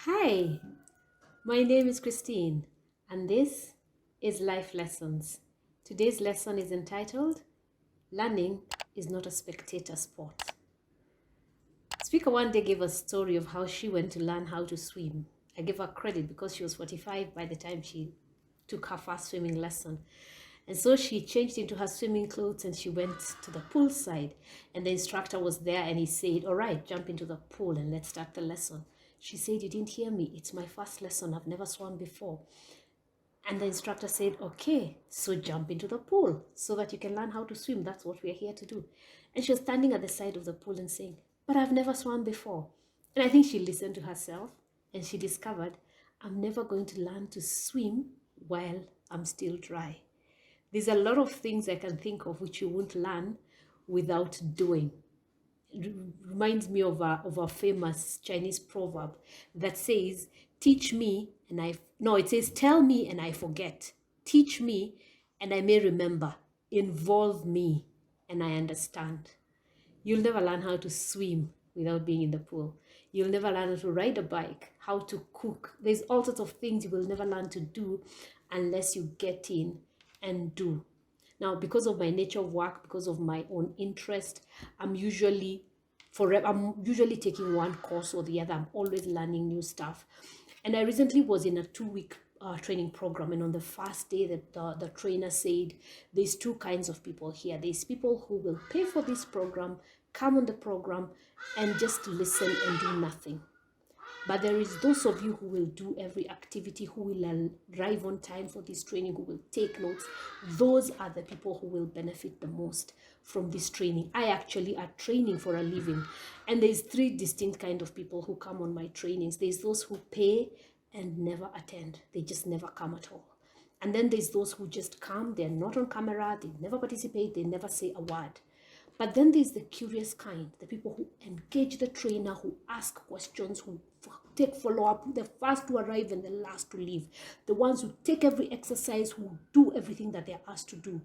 Hi, my name is Christine, and this is Life Lessons. Today's lesson is entitled Learning is Not a Spectator Sport. Speaker one day gave a story of how she went to learn how to swim. I give her credit because she was 45 by the time she took her first swimming lesson. And so she changed into her swimming clothes and she went to the pool side. And the instructor was there and he said, "All right, jump into the pool and let's start the lesson." She said, "You didn't hear me. It's my first lesson. I've never swum before." And the instructor said, "Okay, so jump into the pool so that you can learn how to swim. That's what we're here to do." And she was standing at the side of the pool and saying, "But I've never swum before." And I think she listened to herself and she discovered, I'm never going to learn to swim while I'm still dry. There's a lot of things I can think of which you won't learn without doing. It reminds me of a famous Chinese proverb that says, "Teach me and it says, "Tell me and I forget. Teach me and I may remember. Involve me and I understand." You'll never learn how to swim without being in the pool. You'll never learn how to ride a bike, how to cook. There's all sorts of things you will never learn to do unless you get in and do. Now, because of my nature of work, because of my own interest, I'm usually taking one course or the other. I'm always learning new stuff. And I recently was in a 2-week training program, and on the first day that the trainer said, there's two kinds of people here. There's people who will pay for this program, come on the program and just listen and do nothing. But there is those of you who will do every activity, who will arrive on time for this training, who will take notes. Those are the people who will benefit the most from this training. I actually are training for a living. And there's 3 distinct kind of people who come on my trainings. There's those who pay and never attend. They just never come at all. And then there's those who just come. They're not on camera. They never participate. They never say a word. But then there's the curious kind, the people who engage the trainer, who ask questions, who take follow-up, the first to arrive and the last to leave, the ones who take every exercise, who do everything that they're asked to do.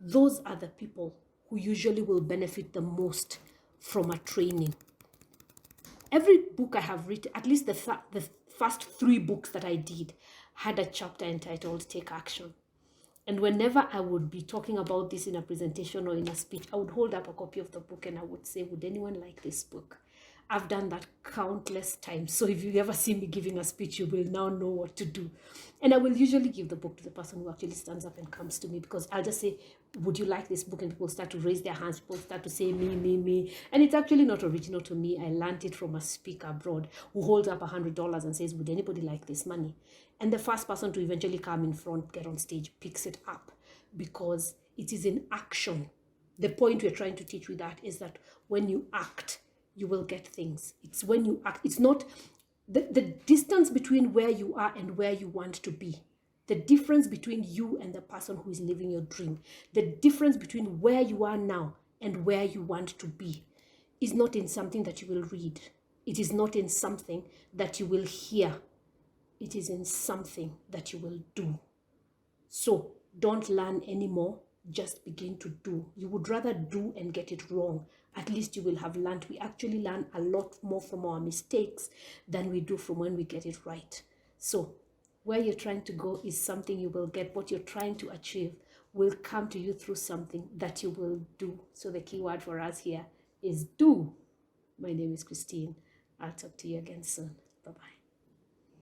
Those are the people who usually will benefit the most from a training. Every book I have written, at least the first 3 books that I did, had a chapter entitled Take Action. And whenever I would be talking about this in a presentation or in a speech, I would hold up a copy of the book and I would say, would anyone like this book? I've done that countless times. So if you ever see me giving a speech, you will now know what to do. And I will usually give the book to the person who actually stands up and comes to me, because I'll just say, would you like this book? And people start to raise their hands. People start to say, me, me, me. And it's actually not original to me. I learned it from a speaker abroad who holds up $100 and says, would anybody like this money? And the first person to eventually come in front, get on stage, picks it up, because it is in action. The point we're trying to teach with that is that when you act, you will get things. It's when you act. It's not the distance between where you are and where you want to be. The difference between you and the person who is living your dream. The difference between where you are now and where you want to be is not in something that you will read. It is not in something that you will hear. It is in something that you will do. So don't learn anymore. Just begin to do. You would rather do and get it wrong. At least you will have learned. We actually learn a lot more from our mistakes than we do from when we get it right. So where you're trying to go is something you will get. What you're trying to achieve will come to you through something that you will do. So the key word for us here is do. My name is Christine. I'll talk to you again soon. Bye-bye.